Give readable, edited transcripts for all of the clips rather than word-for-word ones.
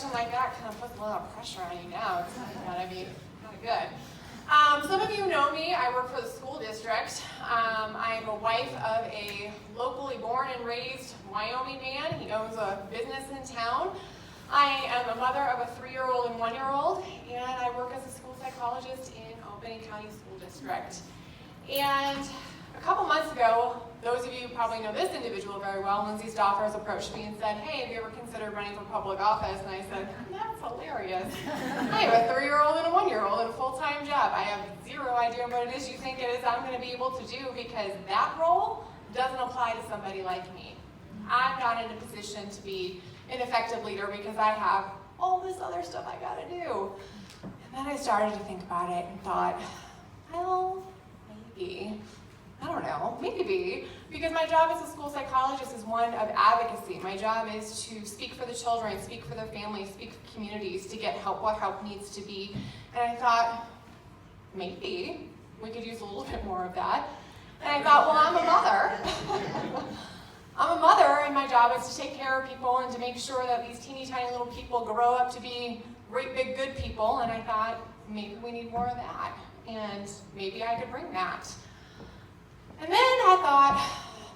question like that kind of puts a lot of pressure on you now. It's gotta be kind of good. Some of you know me. I work for the school district. I'm a wife of a locally born and raised Wyoming man. He owns a business in town. I am a mother of a 3-year-old and 1-year-old, and I work as a school psychologist in Albany County School District. And a couple months ago, those of you who probably know this individual very well, Lindsay Stoffers approached me and said, "Hey, have you ever considered running for public office?" And I said, "That's hilarious. I have a 3-year-old and a 1-year-old and a full-time job. I have zero idea what it is you think it is I'm going to be able to do, because that role doesn't apply to somebody like me. I'm not in a position to be an effective leader because I have all this other stuff I got to do." And then I started to think about it and thought, well, maybe. I don't know, maybe, because my job as a school psychologist is one of advocacy. My job is to speak for the children, speak for their families, speak for communities, to get help, what help needs to be. And I thought, maybe we could use a little bit more of that. And I thought, well, I'm a mother. I'm a mother, and my job is to take care of people and to make sure that these teeny tiny little people grow up to be great big good people. And I thought, maybe we need more of that, and maybe I could bring that. And then I thought,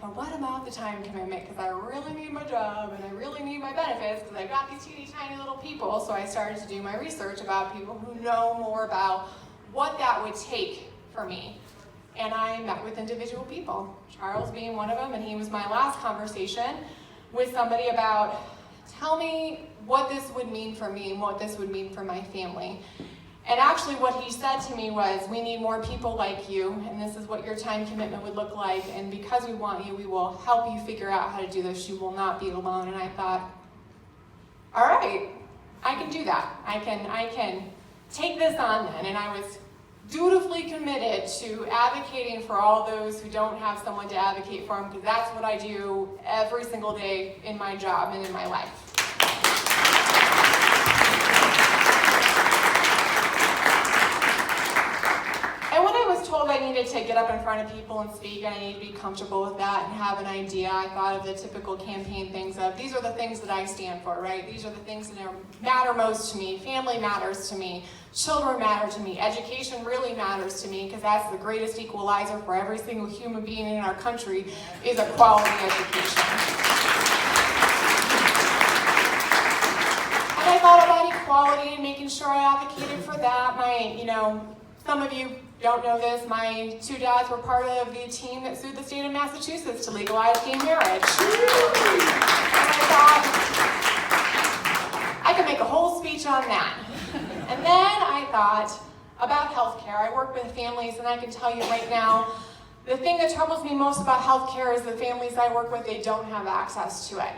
well, what about the time commitment? Because I really need my job and I really need my benefits because I've got these teeny tiny little people. So I started to do my research about people who know more about what that would take for me. And I met with individual people, Charles being one of them, and he was my last conversation with somebody about, tell me what this would mean for me and what this would mean for my family. And actually what he said to me was, we need more people like you, and this is what your time commitment would look like, and because we want you, we will help you figure out how to do this. You will not be alone. And I thought, all right, I can do that. I can take this on then. And I was dutifully committed to advocating for all those who don't have someone to advocate for them, because that's what I do every single day in my job and in my life. Told I needed to get up in front of people and speak, and I needed to be comfortable with that and have an idea. I thought of the typical campaign things of, these are the things that I stand for, right? These are the things that matter most to me. Family matters to me. Children matter to me. Education really matters to me, because that's the greatest equalizer for every single human being in our country, is a quality education. And I thought about equality and making sure I advocated for that. Some of you don't know this, my 2 dads were part of the team that sued the state of Massachusetts to legalize gay marriage. And I thought, I could make a whole speech on that. And then I thought about healthcare. I work with families, and I can tell you right now, the thing that troubles me most about healthcare is the families I work with, they don't have access to it.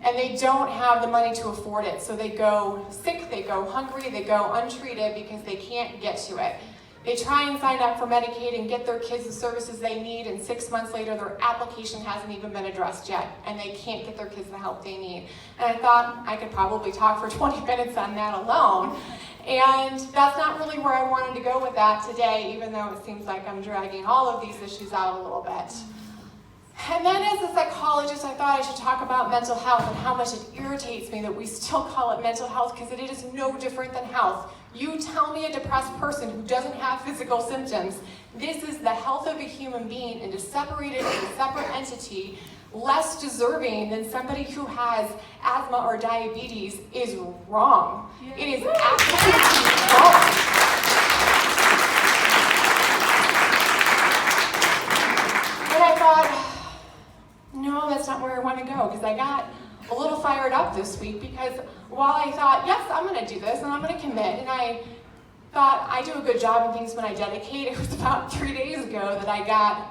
And they don't have the money to afford it. So they go sick, they go hungry, they go untreated because they can't get to it. They try and sign up for Medicaid and get their kids the services they need, and 6 months later their application hasn't even been addressed yet, and they can't get their kids the help they need. And I thought I could probably talk for 20 minutes on that alone. And that's not really where I wanted to go with that today, even though it seems like I'm dragging all of these issues out a little bit. And then as a psychologist, I thought I should talk about mental health and how much it irritates me that we still call it mental health, because it is no different than health. You tell me a depressed person who doesn't have physical symptoms, this is the health of a human being, and to separate it as a separate entity, less deserving than somebody who has asthma or diabetes, is wrong. It is absolutely wrong. And I thought, no, that's not where I want to go, because I got a little fired up this week, because while I thought, yes, I'm going to do this and I'm going to commit, and I thought I do a good job in things when I dedicate, it was about 3 days ago that I got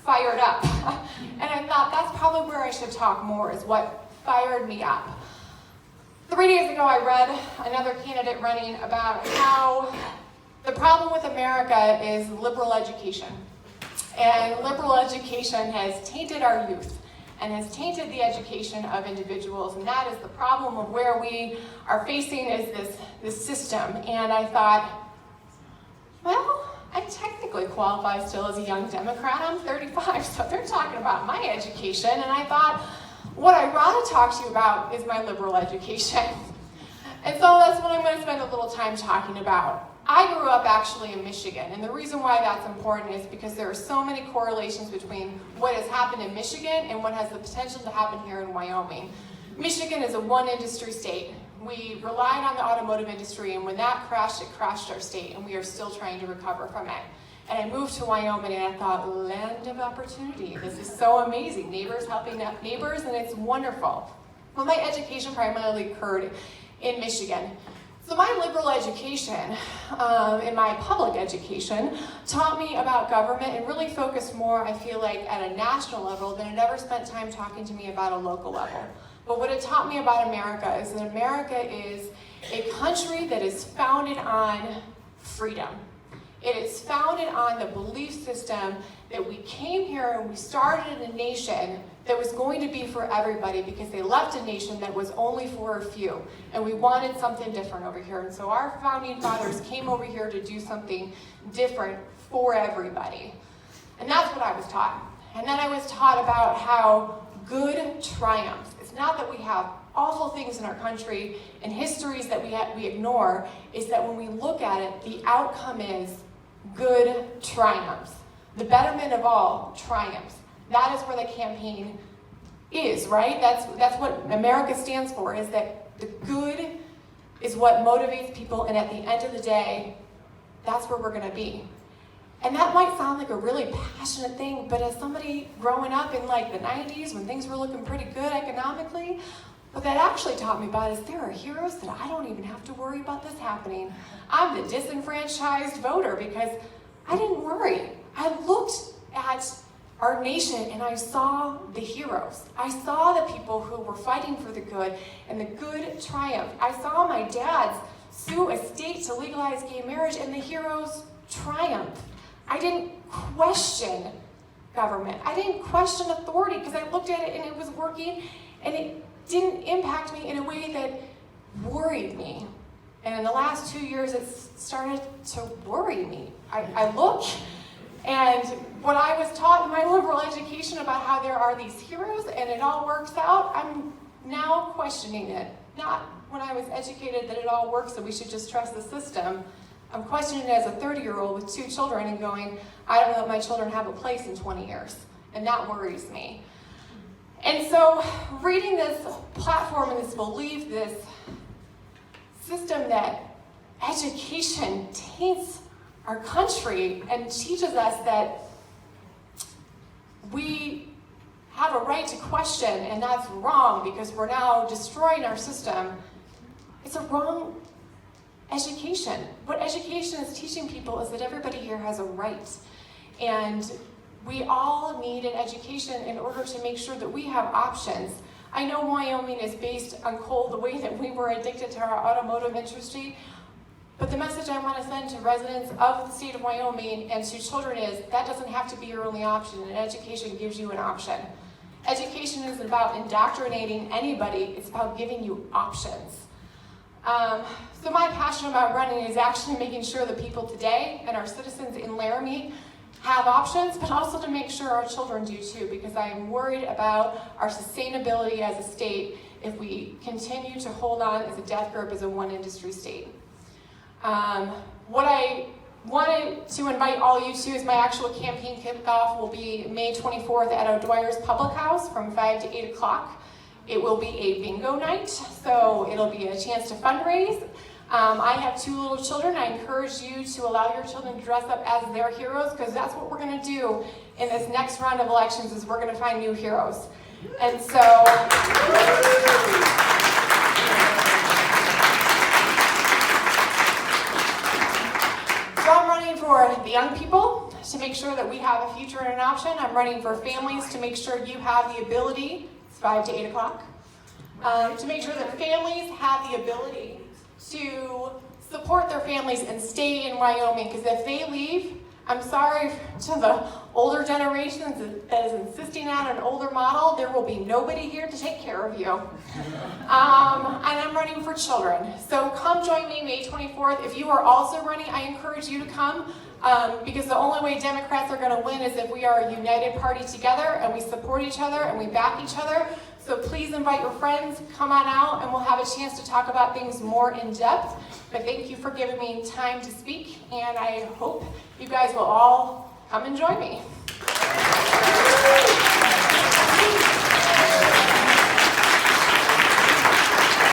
fired up. And I thought that's probably where I should talk more, is what fired me up. 3 days ago I read another candidate running about how the problem with America is liberal education. And liberal education has tainted our youth and has tainted the education of individuals, and that is the problem of where we are facing is this system. And I thought, well, I technically qualify still as a young Democrat. I'm 35, so they're talking about my education, and I thought, what I'd rather talk to you about is my liberal education. And so that's what I'm going to spend a little time talking about. I grew up actually in Michigan, and the reason why that's important is because there are so many correlations between what has happened in Michigan and what has the potential to happen here in Wyoming. Michigan is a one-industry state. We relied on the automotive industry, and when that crashed, it crashed our state, and we are still trying to recover from it. And I moved to Wyoming, and I thought, land of opportunity. This is so amazing. Neighbors helping neighbors, and it's wonderful. Well, my education primarily occurred in Michigan. So my liberal education and my public education taught me about government and really focused more, I feel like, at a national level than it ever spent time talking to me about a local level. But what it taught me about America is that America is a country that is founded on freedom. It is founded on the belief system that we came here and we started a nation that was going to be for everybody because they left a nation that was only for a few. And we wanted something different over here. And so our founding fathers came over here to do something different for everybody. And that's what I was taught. And then I was taught about how good triumphs. It's not that we have awful things in our country and histories that we ignore, is that when we look at it, the outcome is good triumphs. The betterment of all triumphs. That is where the campaign is, right? That's what America stands for, is that the good is what motivates people, and at the end of the day, that's where we're going to be. And that might sound like a really passionate thing, but as somebody growing up in like the 90s when things were looking pretty good economically, what that actually taught me about is there are heroes that I don't even have to worry about this happening. I'm the disenfranchised voter because I didn't worry. I looked at our nation and I saw the heroes. I saw the people who were fighting for the good and the good triumph. I saw my dads sue a state to legalize gay marriage and the heroes triumph. I didn't question government. I didn't question authority because I looked at it and it was working and it didn't impact me in a way that worried me. And in the last 2 years, it started to worry me. I look, and what I was taught in my liberal education about how there are these heroes and it all works out, I'm now questioning it. Not when I was educated that it all works and we should just trust the system. I'm questioning it as a 30-year-old with 2 children and going, I don't know if my children have a place in 20 years. And that worries me. And so reading this platform and this belief, this system that education taints our country and teaches us that we have a right to question, and that's wrong because we're now destroying our system. It's a wrong education. What education is teaching people is that everybody here has a right. And we all need an education in order to make sure that we have options. I know Wyoming is based on coal the way that we were addicted to our automotive industry, but the message I want to send to residents of the state of Wyoming and to children is that doesn't have to be your only option, and education gives you an option. Education isn't about indoctrinating anybody, it's about giving you options. So my passion about running is actually making sure that people today and our citizens in Laramie have options, but also to make sure our children do too, because I am worried about our sustainability as a state if we continue to hold on as a death grip as a one-industry state. What I wanted to invite all you to is my actual campaign kickoff will be May 24th at O'Dwyer's Public House from 5 to 8 o'clock. It will be a bingo night, so it'll be a chance to fundraise. I have 2 little children. I encourage you to allow your children to dress up as their heroes, because that's what we're going to do in this next round of elections, is we're going to find new heroes. And so I'm running for the young people to make sure that we have a future and an option. I'm running for families to make sure you have the ability, it's 5 to 8 o'clock, to make sure that families have the ability to support their families and stay in Wyoming, because if they leave, I'm sorry to the older generations that is insisting on an older model, there will be nobody here to take care of you. And I'm running for children. So come join me May 24th. If you are also running, I encourage you to come, because the only way Democrats are going to win is if we are a united party together and we support each other and we back each other. So please invite your friends, come on out, and we'll have a chance to talk about things more in depth. But thank you for giving me time to speak, and I hope you guys will all come and join me.